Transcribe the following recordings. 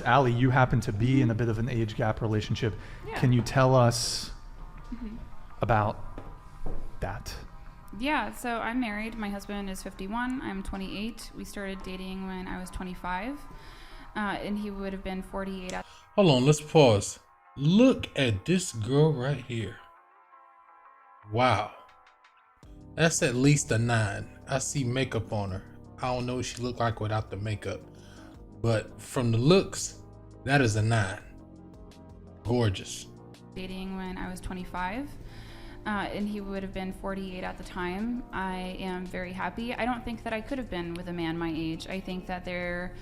Allie, you happen to be in a bit of an age gap relationship. Yeah. Can you tell us about that? Yeah, so I'm married. My husband is 51. I'm 28. We started dating when I was 25, and he would have been 48 at. Hold on, let's pause. Look at this girl right here. Wow. That's at least a 9. I see makeup on her. I don't know what she looked like without the makeup. But from the looks, that is a 9. Gorgeous. Dating when I was 25, and he would have been 48 at the time. I am very happy. I don't think that I could have been with a man my age. I think that they're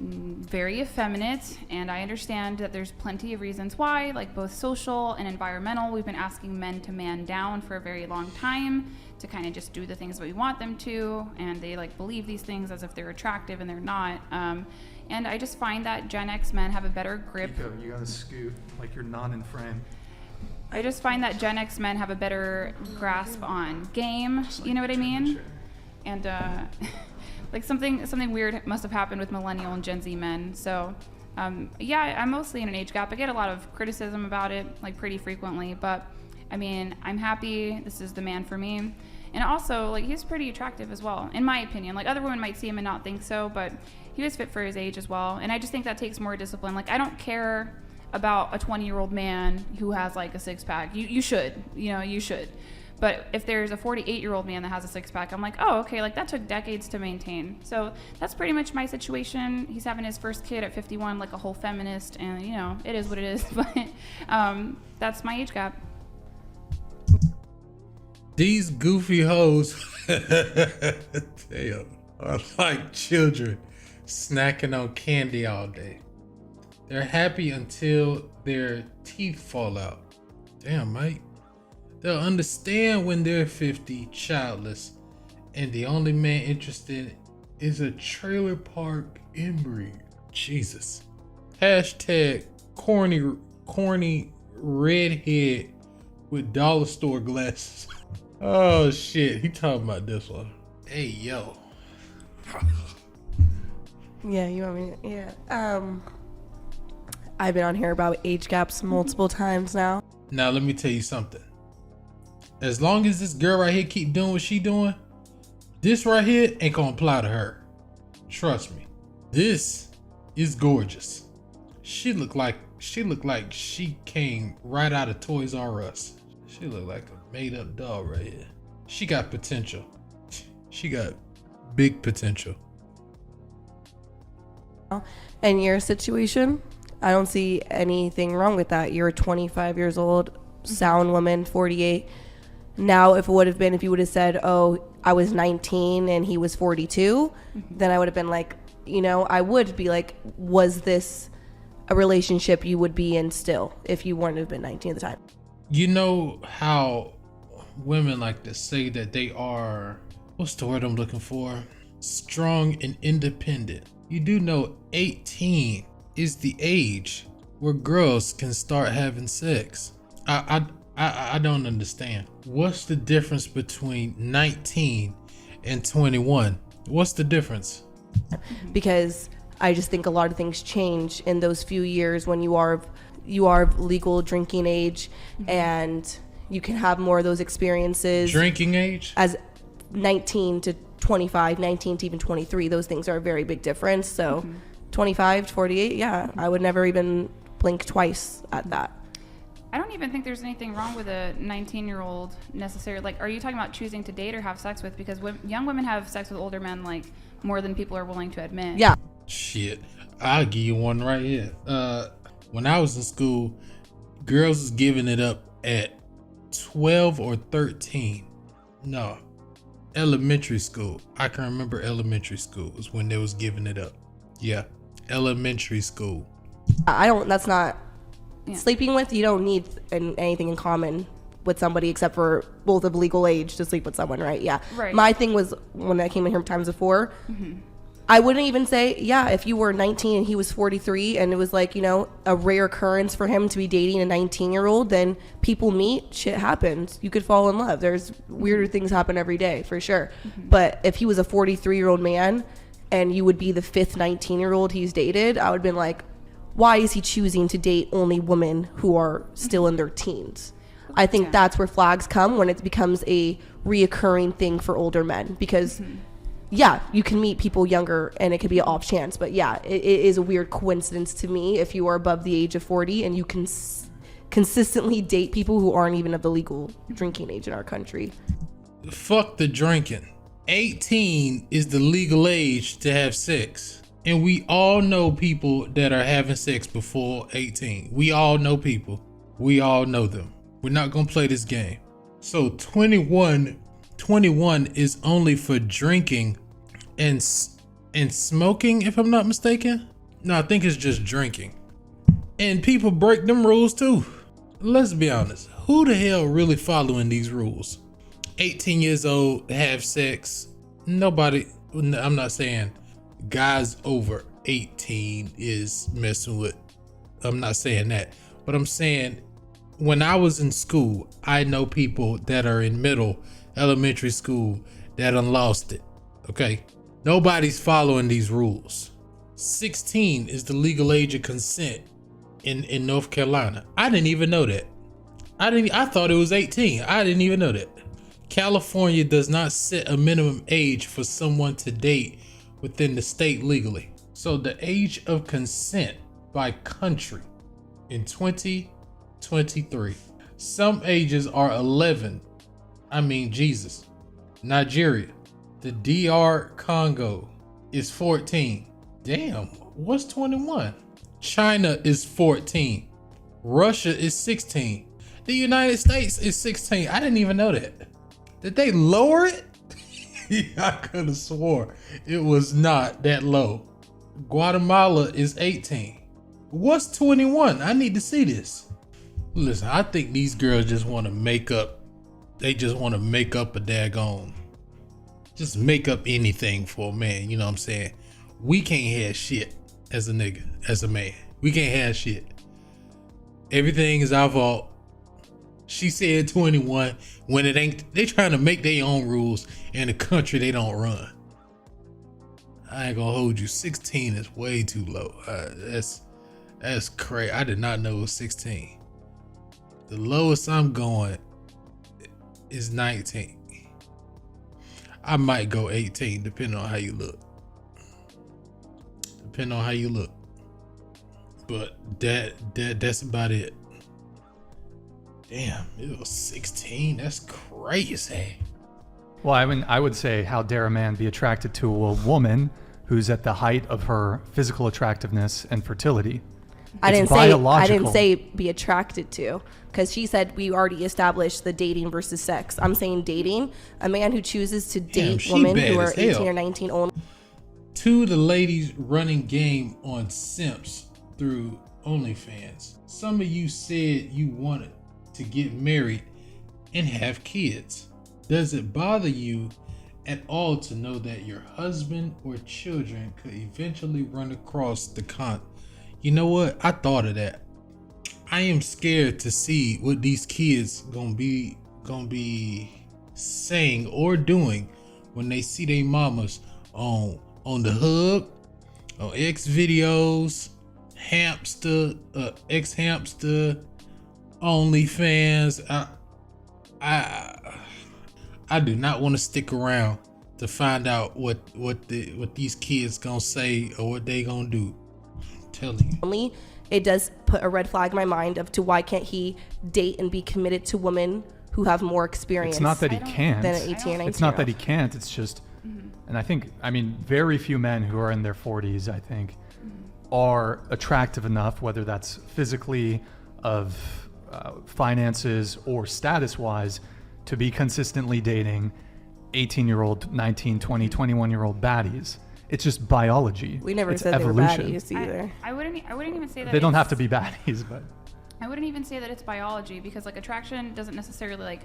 very effeminate, and I understand that there's plenty of reasons why, like both social and environmental. We've been asking men to man down for a very long time, to kind of just do the things that we want them to, and they like believe these things as if they're attractive and they're not. And I just find that Gen X men have a better grip. You gotta scoot like you're not in frame. I just find that Gen X men have a better grasp on game, you know what I mean? And like something weird must have happened with millennial and Gen Z men. So yeah, I'm mostly in an age gap. I get a lot of criticism about it, like pretty frequently, but I mean, I'm happy. This is the man for me. And also, like, he's pretty attractive as well, in my opinion. Like, other women might see him and not think so, but he was fit for his age as well. And I just think that takes more discipline. Like, I don't care about a 20-year-old man who has like a six-pack. You should, you should. But if there's a 48-year-old man that has a six-pack, I'm like, oh, okay, like that took decades to maintain. So that's pretty much my situation. He's having his first kid at 51, like a whole feminist, and it is what it is. But that's my age gap. These goofy hoes, damn, are like children snacking on candy all day. They're happy until their teeth fall out. Damn, mate. They'll understand when they're 50, childless, and the only man interested is a trailer park inbreed. Jesus. Hashtag corny redhead with dollar store glasses. Oh shit, he talking about this one. Hey yo. Yeah, you want me to, yeah. I've been on here about age gaps multiple times now. Now let me tell you something. As long as this girl right here keep doing what she doing, this right here ain't gonna apply to her. Trust me. This is gorgeous. She look like she came right out of Toys R Us. She look like a made up doll right here. She got potential. She got big potential. In your situation, I don't see anything wrong with that. You're 25 years old, sound woman, 48. Now, if you would have said, oh, I was 19 and he was 42, then I would have been like, I would be like, was this a relationship you would be in still if you wouldn't have been 19 at the time? You know how women like to say that they are, what's the word I'm looking for? Strong and independent. You do know 18 is the age where girls can start having sex. I don't understand. What's the difference between 19 and 21? What's the difference? Because I just think a lot of things change in those few years when you are legal drinking age, and you can have more of those experiences. Drinking age? As 19 to 25, 19 to even 23, those things are a very big difference. So 25 to 48, yeah, I would never even blink twice at that. I don't even think there's anything wrong with a 19-year-old necessarily. Like, are you talking about choosing to date or have sex with? Because young women have sex with older men, like, more than people are willing to admit. Yeah. Shit, I'll give you one right here. When I was in school, girls was giving it up at 12 or 13. No, elementary school. I can remember elementary school was when they was giving it up. Yeah, elementary school. That's not... Yeah. Sleeping with, you don't need anything in common with somebody except for both of legal age to sleep with someone, right? Yeah. Right. My thing was, when I came in here times before, I wouldn't even say, yeah, if you were 19 and he was 43 and it was like, a rare occurrence for him to be dating a 19-year-old, then people meet, shit happens. You could fall in love. There's weirder things happen every day, for sure. But if he was a 43-year-old man and you would be the fifth 19-year-old he's dated, I would have been like, why is he choosing to date only women who are still in their teens? I think that's where flags come, when it becomes a reoccurring thing for older men, because yeah, you can meet people younger and it could be an off chance, but yeah, it is a weird coincidence to me if you are above the age of 40 and you can consistently date people who aren't even of the legal drinking age in our country. Fuck the drinking. 18 is the legal age to have sex. And we all know people that are having sex before 18. We all know people. We all know them. We're not gonna play this game. So 21 is only for drinking and smoking, if I'm not mistaken. No, I think it's just drinking. And people break them rules too. Let's be honest. Who the hell really following these rules? 18 years old, have sex. Nobody, I'm not saying guys over 18 is messing with. I'm not saying that. But I'm saying when I was in school, I know people that are in elementary school that done lost it. Okay? Nobody's following these rules. 16 is the legal age of consent in North Carolina. I didn't even know that. I thought it was 18. I didn't even know that. California does not set a minimum age for someone to date within the state legally. So the age of consent by country in 2023. Some ages are 11. I mean, Jesus. Nigeria. The DR Congo is 14. Damn, what's 21? China is 14. Russia is 16. The United States is 16. I didn't even know that. Did they lower it? I could have swore it was not that low. Guatemala is 18. What's 21? I need to see this. Listen, I think these girls just want to make up. They just want to make up a daggone. Just make up anything for a man. You know what I'm saying? We can't have shit as a nigga, as a man. We can't have shit. Everything is our fault. She said 21 when it ain't. They trying to make their own rules in a country they don't run. I ain't gonna hold you. 16 is way too low. That's crazy. I did not know it was 16. The lowest I'm going is 19. I might go 18 depending on how you look. Depending on how you look. But that's about it. Damn, it was 16. That's crazy. Well, I mean, I would say, how dare a man be attracted to a woman who's at the height of her physical attractiveness and fertility? I It's didn't biological. say be attracted to, because she said we already established the dating versus sex. I'm saying dating. A man who chooses to date she women bad who are as hell. 18 or 19 only. To the ladies running game on simps through OnlyFans. Some of you said you wanted to get married and have kids. Does it bother you at all to know that your husband or children could eventually run across the You know what? I thought of that. I am scared to see what these kids gonna be saying or doing when they see their mamas on the hub, on X videos, Hamster, X Hamster, OnlyFans. I do not want to stick around to find out what these kids gonna say or what they gonna do. I'm telling you. It does put a red flag in my mind of to why can't he date and be committed to women who have more experience. It's not that he can't. than an 18 or 19 It's not that he can't. It's just, and I mean, very few men who are in their 40s, I think, are attractive enough, whether that's physically, of finances, or status-wise, to be consistently dating 18-year-old, 19, 20, 21-year-old baddies. It's just biology. We never it's said evolution. they were baddies either. I wouldn't even say that They don't it's- have to be baddies, but I wouldn't even say that it's biology, because like attraction doesn't necessarily like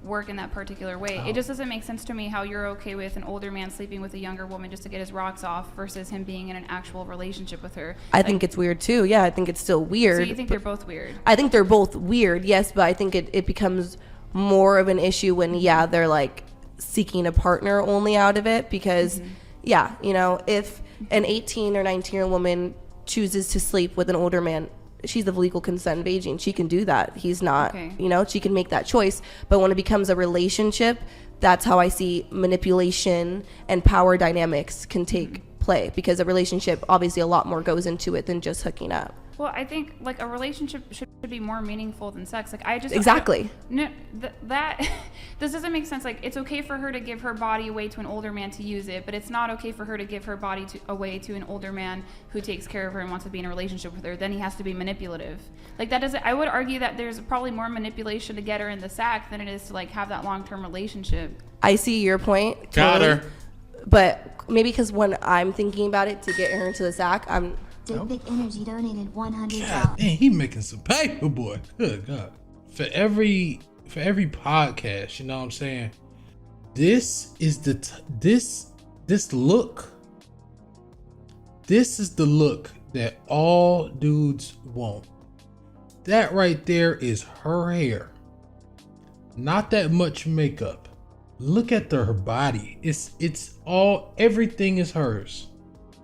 work in that particular way. It just doesn't make sense to me how you're okay with an older man sleeping with a younger woman just to get his rocks off versus him being in an actual relationship with her. I think it's weird too. Yeah, I think it's still weird. So you think they're both weird? I think they're both weird, yes, but I think it becomes more of an issue when, yeah, they're like seeking a partner only out of it because, yeah, you know, if an 18 or 19-year-old woman chooses to sleep with an older man, she's of legal consent of aging. She can do that. He's not, Okay. she can make that choice. But when it becomes a relationship, that's how I see manipulation and power dynamics can take play, because a relationship, obviously a lot more goes into it than just hooking up. Well, I think like a relationship should be more meaningful than sex. Like Exactly. That this doesn't make sense. Like, it's okay for her to give her body away to an older man to use it, but it's not okay for her to give her body away to an older man who takes care of her and wants to be in a relationship with her. Then he has to be manipulative. Like, that doesn't. I would argue that there's probably more manipulation to get her in the sack than it is to like have that long-term relationship. I see your point. Got totally. her. But maybe because when I'm thinking about it to get her into the sack, I'm Big Energy donated $100. God damn, he making some paper, boy. Good God. For every podcast, you know what I'm saying? This is this look. This is the look that all dudes want. That right there is her hair. Not that much makeup. Look at her body. It's all, everything is hers.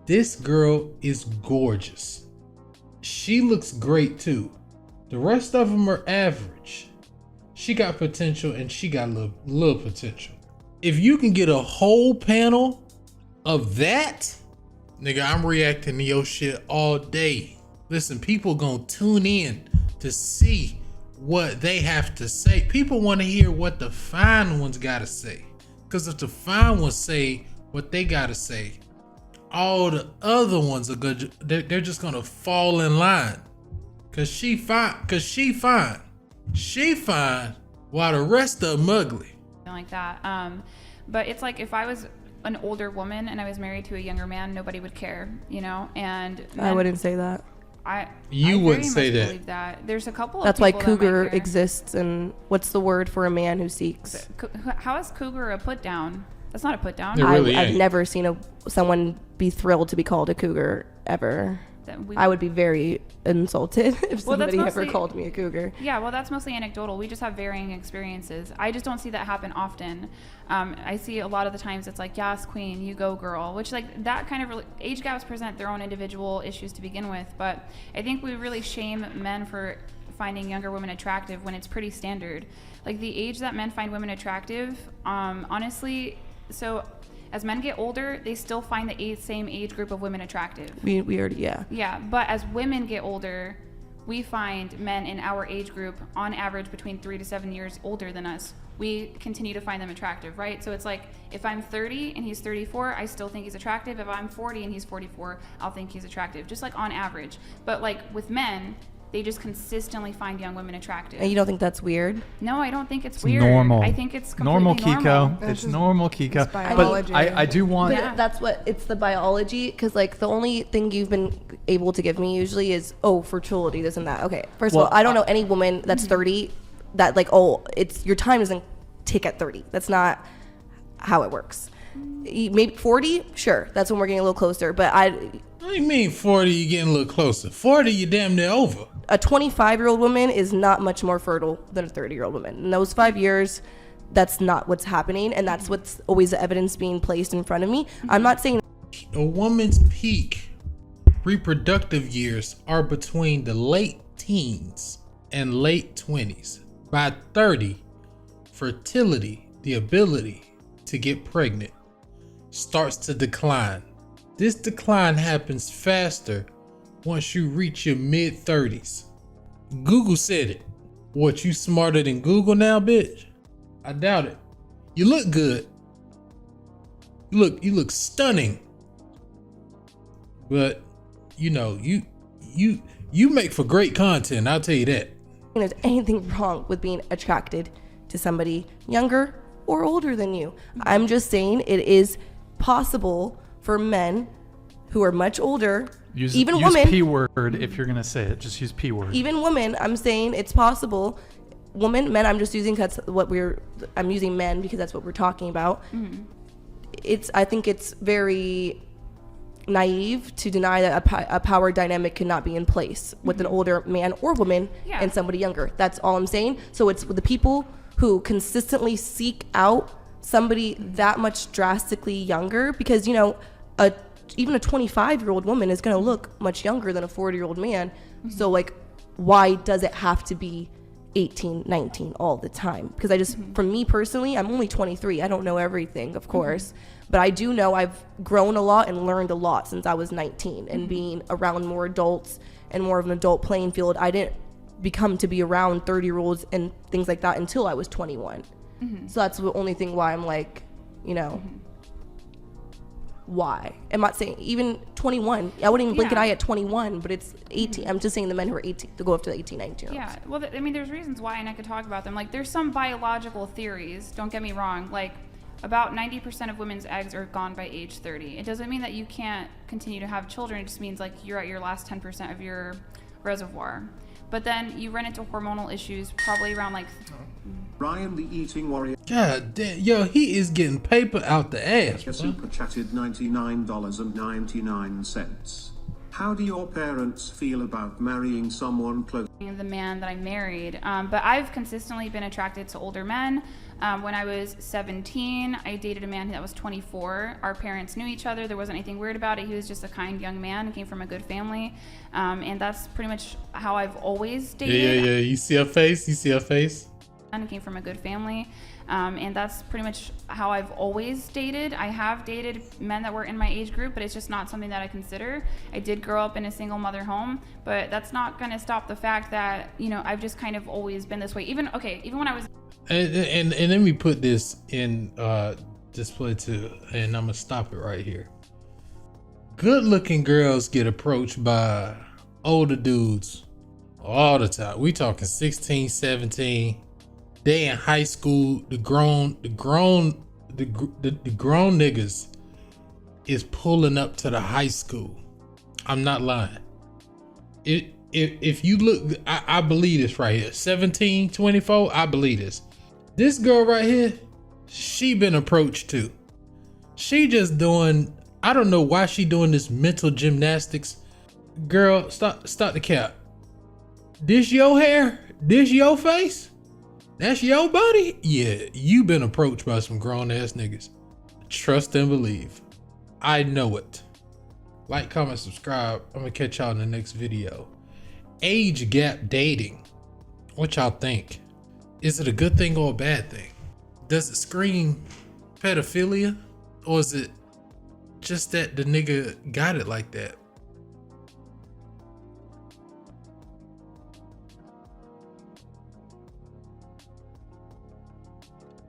This girl is gorgeous. She looks great too. The rest of them are average. She got potential and she got little potential. If you can get a whole panel of that, nigga, I'm reacting to your shit all day. Listen, people gonna tune in to see what they have to say. People want to hear what the fine ones gotta say. Because if the fine ones say what they gotta say, all the other ones are good. They're just gonna fall in line. Cause she fine. She fine. While the rest of them ugly. Like that. But it's like if I was an older woman and I was married to a younger man, nobody would care, And I wouldn't say that. You I wouldn't very say much that. believe that. There's a couple of That's why people that might cougar care. exists. And what's the word for a man who seeks? How is cougar a put down? That's not a put down. It really I've ain't. never seen someone be thrilled to be called a cougar ever. I would be very insulted if Well, that's somebody ever mostly- called me a cougar. Yeah, well, that's mostly anecdotal. We just have varying experiences. I just don't see that happen often. I see a lot of the times it's like, yes, queen, you go, girl, which like that kind of age gaps present their own individual issues to begin with. But I think we really shame men for finding younger women attractive when it's pretty standard. Like the age that men find women attractive, honestly, so as men get older, they still find the same age group of women attractive. We already, yeah. Yeah, but as women get older, we find men in our age group, on average, between 3 to 7 years older than us. We continue to find them attractive, right? So it's like, if I'm 30 and he's 34, I still think he's attractive. If I'm 40 and he's 44, I'll think he's attractive, just like on average. But like with men, they just consistently find young women attractive. And you don't think that's weird? No, I don't think it's It's weird. normal. I think it's completely normal, Kiko. normal. That's It's just- normal, Kiko. it's But biology. I do want. But Yeah. that's what, it's the biology, because like the only thing you've been able to give me usually is, fertility, this and that. Okay, first Well, of all, I don't know any woman that's 30 that like, it's your time doesn't tick at 30. That's not how it works. Maybe 40, sure, that's when we're getting a little closer. But What do you mean 40 you getting a little closer? 40 you damn near over. a 25-year-old woman is not much more fertile than a 30-year-old woman. In those 5 years, that's not what's happening, and that's what's always the evidence being placed in front of me. I'm not saying A woman's peak reproductive years are between the late teens and late 20s. By 30, fertility, the ability to get pregnant, starts to decline. This decline happens faster once you reach your mid-30s. Google said it. What, you smarter than Google now, bitch? I doubt it. You look good. You look stunning. But you make for great content, I'll tell you that. there's anything wrong with being attracted to somebody younger or older than you. I'm just saying it is possible for men who are much older, Use women, P word if you're gonna say it. Just use P word. even women. I'm saying it's possible. Men. I'm just using I'm using men because that's what we're talking about. I think it's very naive to deny that a power dynamic cannot be in place with an older man or woman Yeah. and somebody younger. That's all I'm saying. So it's with the people who consistently seek out somebody that much drastically younger, because a even a 25-year-old woman is going to look much younger than a 40-year-old man. So like, why does it have to be 18, 19 all the time? Because I just, for me personally, I'm only 23. I don't know everything, of course, but I do know I've grown a lot and learned a lot since I was 19, and being around more adults and more of an adult playing field. I didn't become to be around 30-year-olds and things like that until I was 21. So that's the only thing why I'm like, you know, why? I'm not saying even 21. I wouldn't even blink an eye at 21, but it's 18. I'm just saying the men who are 18 to go up to the 18, 19 year olds. Yeah, well, I mean, there's reasons why, and I could talk about them. Like, there's some biological theories, don't get me wrong. Like, about 90% of women's eggs are gone by age 30. It doesn't mean that you can't continue to have children. It just means, like, you're at your last 10% of your reservoir. But then you run into hormonal issues probably around, like... Ryan the Eating Warrior God damn, yo, he is getting paper out the ass, bro. super chatted $99.99. How do your parents feel about marrying someone close? The man that I married, but I've consistently been attracted to older men. When I was 17, I dated a man that was 24. Our parents knew each other. There wasn't anything weird about it. He was just a kind young man, came from a good family, and that's pretty much how I've always dated. Yeah. You see her face? You see her face? And came from a good family, and that's pretty much how I've always dated. I have dated men that were in my age group, but it's just not something that I consider. I did grow up in a single mother home, but that's not going to stop the fact that, you know, I've just kind of always been this way. Even when I was... And let me put this in display too, and I'm gonna stop it right here. Good looking girls get approached by older dudes all the time. We talking 16, 17. They in high school. The grown niggas is pulling up to the high school. I'm not lying. If you look, I believe this right here. 17, 24, I believe this. This girl right here, she been approached too. She just doing, I don't know why she doing this mental gymnastics. Girl, stop the cap. This your hair? This your face? That's your body? Yeah, you been approached by some grown ass niggas. Trust and believe. I know it. Like, comment, subscribe. I'm gonna catch y'all in the next video. Age gap dating. What y'all think? Is it a good thing or a bad thing? Does it scream pedophilia? Or is it just that the nigga got it like that?